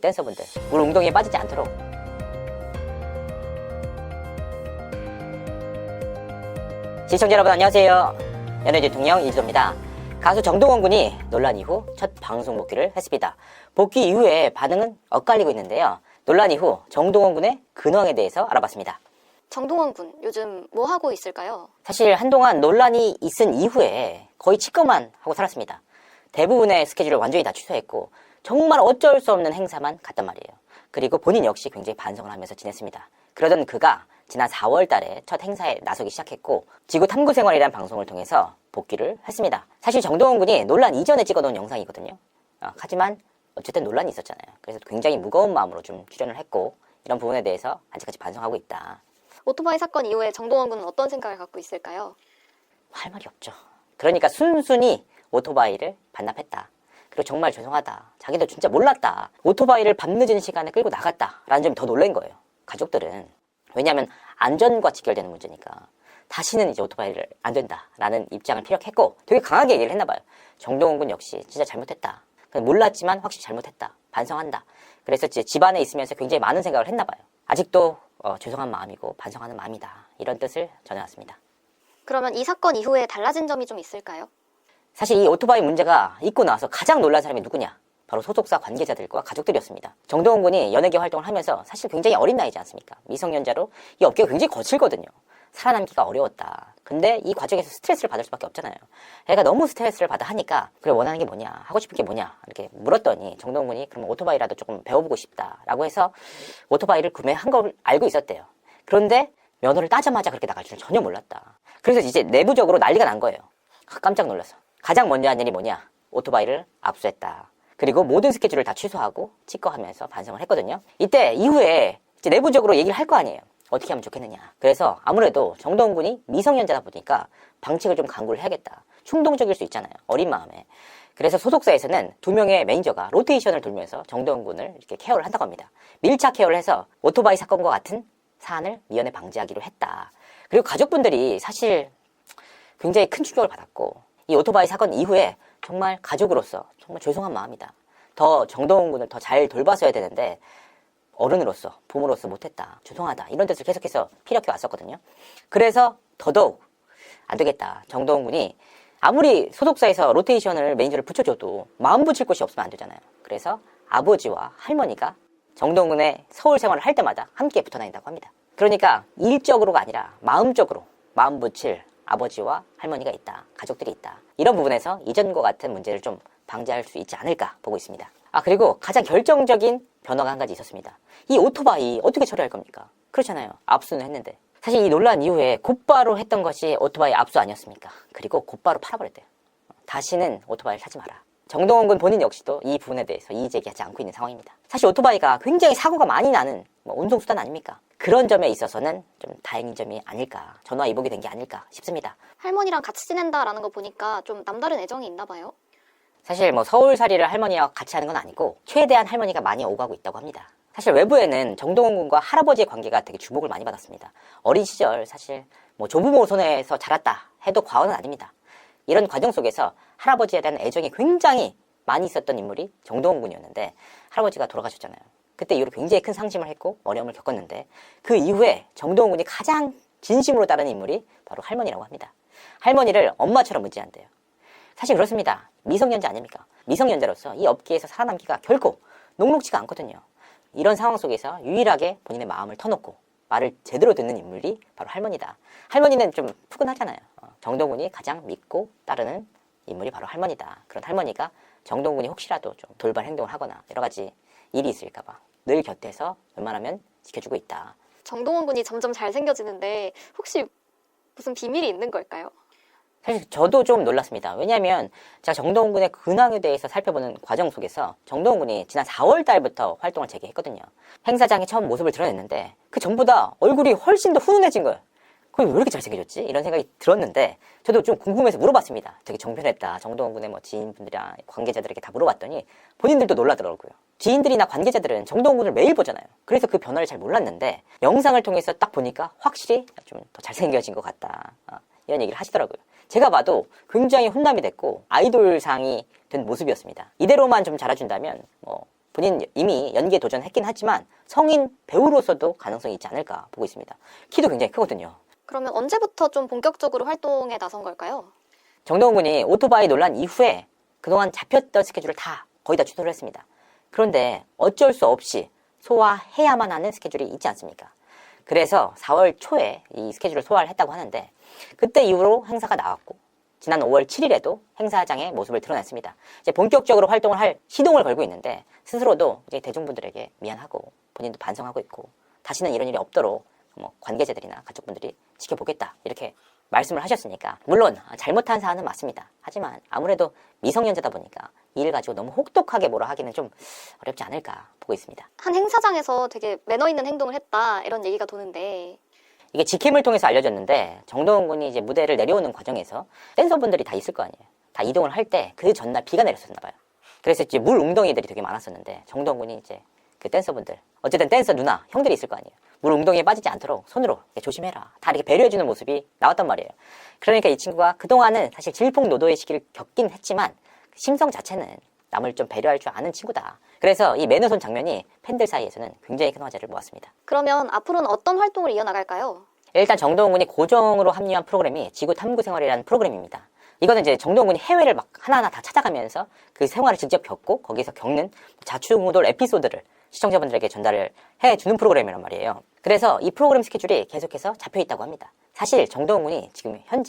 댄서분들 물 웅덩이에 빠지지 않도록. 시청자 여러분 안녕하세요. 연예 대통령 이지도입니다. 가수 정동원 군이 논란 이후 첫 방송 복귀를 했습니다. 복귀 이후에 반응은 엇갈리고 있는데요. 논란 이후 정동원 군의 근황에 대해서 알아봤습니다. 정동원 군 요즘 뭐 하고 있을까요? 사실 한동안 논란이 있은 이후에 거의 치과만 하고 살았습니다. 대부분의 스케줄을 완전히 다 취소했고 정말 어쩔 수 없는 행사만 갔단 말이에요. 그리고 본인 역시 굉장히 반성을 하면서 지냈습니다. 그러던 그가 지난 4월 달에 첫 행사에 나서기 시작했고 지구 탐구 생활이라는 방송을 통해서 복귀를 했습니다. 사실 정동원 군이 논란 이전에 찍어놓은 영상이거든요. 하지만 어쨌든 논란이 있었잖아요. 그래서 굉장히 무거운 마음으로 좀 출연을 했고 이런 부분에 대해서 아직까지 반성하고 있다. 오토바이 사건 이후에 정동원 군은 어떤 생각을 갖고 있을까요? 할 말이 없죠. 그러니까 순순히 오토바이를 반납했다. 그리고 정말 죄송하다. 자기도 진짜 몰랐다. 오토바이를 밤늦은 시간에 끌고 나갔다. 라는 점이 더 놀란 거예요. 가족들은. 왜냐하면 안전과 직결되는 문제니까. 다시는 이제 오토바이를 안 된다. 라는 입장을 피력했고 되게 강하게 얘기를 했나 봐요. 정동원 군 역시 진짜 잘못했다. 몰랐지만 확실히 잘못했다. 반성한다. 그래서 집안에 있으면서 굉장히 많은 생각을 했나 봐요. 아직도 죄송한 마음이고 반성하는 마음이다. 이런 뜻을 전해왔습니다. 그러면 이 사건 이후에 달라진 점이 좀 있을까요? 사실 이 오토바이 문제가 있고 나서 가장 놀란 사람이 누구냐? 바로 소속사 관계자들과 가족들이었습니다. 정동원 군이 연예계 활동을 하면서 사실 굉장히 어린 나이지 않습니까? 미성년자로 이 업계가 굉장히 거칠거든요. 살아남기가 어려웠다. 근데 이 과정에서 스트레스를 받을 수밖에 없잖아요. 애가 너무 스트레스를 받아 하니까 그래 원하는 게 뭐냐? 하고 싶은 게 뭐냐? 이렇게 물었더니 정동원 군이 그럼 오토바이라도 조금 배워보고 싶다라고 해서 오토바이를 구매한 걸 알고 있었대요. 그런데 면허를 따자마자 그렇게 나갈 줄은 전혀 몰랐다. 그래서 이제 내부적으로 난리가 난 거예요. 깜짝 놀라서. 가장 먼저 한 일이 뭐냐? 오토바이를 압수했다. 그리고 모든 스케줄을 다 취소하고 치과하면서 반성을 했거든요. 이때 이후에 이제 내부적으로 얘기를 할 거 아니에요. 어떻게 하면 좋겠느냐. 그래서 아무래도 정동원 군이 미성년자다 보니까 방책을 좀 강구를 해야겠다. 충동적일 수 있잖아요. 어린 마음에. 그래서 소속사에서는 2명의 매니저가 로테이션을 돌면서 정동원 군을 이렇게 케어를 한다고 합니다. 밀착 케어를 해서 오토바이 사건과 같은 사안을 미연에 방지하기로 했다. 그리고 가족분들이 사실 굉장히 큰 충격을 받았고 이 오토바이 사건 이후에 정말 가족으로서 정말 죄송한 마음이다. 더 정동원 군을 더 잘 돌봤어야 되는데 어른으로서 부모로서 못했다. 죄송하다. 이런 뜻을 계속해서 피력해 왔었거든요. 그래서 더더욱 안 되겠다. 정동원 군이 아무리 소속사에서 로테이션을 매니저를 붙여줘도 마음 붙일 곳이 없으면 안 되잖아요. 그래서 아버지와 할머니가 정동원 군의 서울 생활을 할 때마다 함께 붙어 다닌다고 합니다. 그러니까 일적으로가 아니라 마음적으로 마음 붙일 아버지와 할머니가 있다. 가족들이 있다. 이런 부분에서 이전과 같은 문제를 좀 방지할 수 있지 않을까 보고 있습니다. 그리고 가장 결정적인 변화가 한 가지 있었습니다. 이 오토바이 어떻게 처리할 겁니까? 그렇잖아요. 압수는 했는데. 사실 이 논란 이후에 곧바로 했던 것이 오토바이 압수 아니었습니까? 그리고 곧바로 팔아버렸대요. 다시는 오토바이를 사지 마라. 정동원 군 본인 역시도 이 부분에 대해서 이의 제기하지 않고 있는 상황입니다. 사실 오토바이가 굉장히 사고가 많이 나는 운송수단 아닙니까? 그런 점에 있어서는 좀 다행인 점이 아닐까, 전화위복이 된 게 아닐까 싶습니다. 할머니랑 같이 지낸다라는 거 보니까 좀 남다른 애정이 있나 봐요. 사실 서울살이를 할머니와 같이 하는 건 아니고 최대한 할머니가 많이 오가고 있다고 합니다. 사실 외부에는 정동원 군과 할아버지의 관계가 되게 주목을 많이 받았습니다. 어린 시절 사실 조부모 손에서 자랐다 해도 과언은 아닙니다. 이런 과정 속에서 할아버지에 대한 애정이 굉장히 많이 있었던 인물이 정동원 군이었는데 할아버지가 돌아가셨잖아요. 그때 이후로 굉장히 큰 상심을 했고 어려움을 겪었는데 그 이후에 정동원 군이 가장 진심으로 따르는 인물이 바로 할머니라고 합니다. 할머니를 엄마처럼 의지한대요. 사실 그렇습니다. 미성년자 아닙니까? 미성년자로서 이 업계에서 살아남기가 결코 녹록지가 않거든요. 이런 상황 속에서 유일하게 본인의 마음을 터놓고 말을 제대로 듣는 인물이 바로 할머니다. 할머니는 좀 푸근하잖아요. 정동원 군이 가장 믿고 따르는 인물이 바로 할머니다. 그런 할머니가 정동원 군이 혹시라도 좀 돌발 행동을 하거나 여러 가지 일이 있을까봐 늘 곁에서 웬만하면 지켜주고 있다. 정동원 군이 점점 잘생겨지는데 혹시 무슨 비밀이 있는 걸까요? 사실 저도 좀 놀랐습니다. 왜냐하면 제가 정동원 군의 근황에 대해서 살펴보는 과정 속에서 정동원 군이 지난 4월 달부터 활동을 재개했거든요. 행사장에 처음 모습을 드러냈는데 그 전보다 얼굴이 훨씬 더 훈훈해진 거예요. 거기 왜 이렇게 잘생겨졌지? 이런 생각이 들었는데 저도 좀 궁금해서 물어봤습니다. 되게 정편했다. 정동원 군의 지인분들이랑 관계자들에게 다 물어봤더니 본인들도 놀라더라고요. 지인들이나 관계자들은 정동원 군을 매일 보잖아요. 그래서 그 변화를 잘 몰랐는데 영상을 통해서 딱 보니까 확실히 좀 더 잘생겨진 것 같다. 이런 얘기를 하시더라고요. 제가 봐도 굉장히 훈남이 됐고 아이돌상이 된 모습이었습니다. 이대로만 좀 자라준다면 본인 이미 연기에 도전했긴 하지만 성인 배우로서도 가능성이 있지 않을까 보고 있습니다. 키도 굉장히 크거든요. 그러면 언제부터 좀 본격적으로 활동에 나선 걸까요? 정동원 군이 오토바이 논란 이후에 그동안 잡혔던 스케줄을 거의 다 취소를 했습니다. 그런데 어쩔 수 없이 소화해야만 하는 스케줄이 있지 않습니까? 그래서 4월 초에 이 스케줄을 소화를 했다고 하는데 그때 이후로 행사가 나왔고 지난 5월 7일에도 행사장의 모습을 드러냈습니다. 이제 본격적으로 활동을 할 시동을 걸고 있는데 스스로도 이제 대중분들에게 미안하고 본인도 반성하고 있고 다시는 이런 일이 없도록 관계자들이나 가족분들이 지켜보겠다 이렇게 말씀을 하셨으니까 물론 잘못한 사안은 맞습니다. 하지만 아무래도 미성년자다 보니까 이 일 가지고 너무 혹독하게 뭐라 하기는 좀 어렵지 않을까 보고 있습니다. 한 행사장에서 되게 매너 있는 행동을 했다 이런 얘기가 도는데 이게 직캠을 통해서 알려졌는데 정동원 군이 이제 무대를 내려오는 과정에서 댄서분들이 다 있을 거 아니에요. 다 이동을 할 때 그 전날 비가 내렸었나 봐요. 그래서 이제 물 웅덩이들이 되게 많았었는데 정동원 군이 이제 그 댄서분들 어쨌든 댄서 누나 형들이 있을 거 아니에요. 물 웅덩이에 빠지지 않도록 손으로 조심해라 다 이렇게 배려해주는 모습이 나왔단 말이에요. 그러니까 이 친구가 그동안은 사실 질풍노도의 시기를 겪긴 했지만 심성 자체는 남을 좀 배려할 줄 아는 친구다. 그래서 이 매너손 장면이 팬들 사이에서는 굉장히 큰 화제를 모았습니다. 그러면 앞으로는 어떤 활동을 이어나갈까요? 일단 정동원 군이 고정으로 합류한 프로그램이 지구 탐구 생활이라는 프로그램입니다. 이거는 이제 정동원 군이 해외를 막 하나하나 다 찾아가면서 그 생활을 직접 겪고 거기서 겪는 자충우돌 에피소드를 시청자분들에게 전달을 해주는 프로그램이란 말이에요. 그래서 이 프로그램 스케줄이 계속해서 잡혀 있다고 합니다. 사실 정동원 군이 지금 현재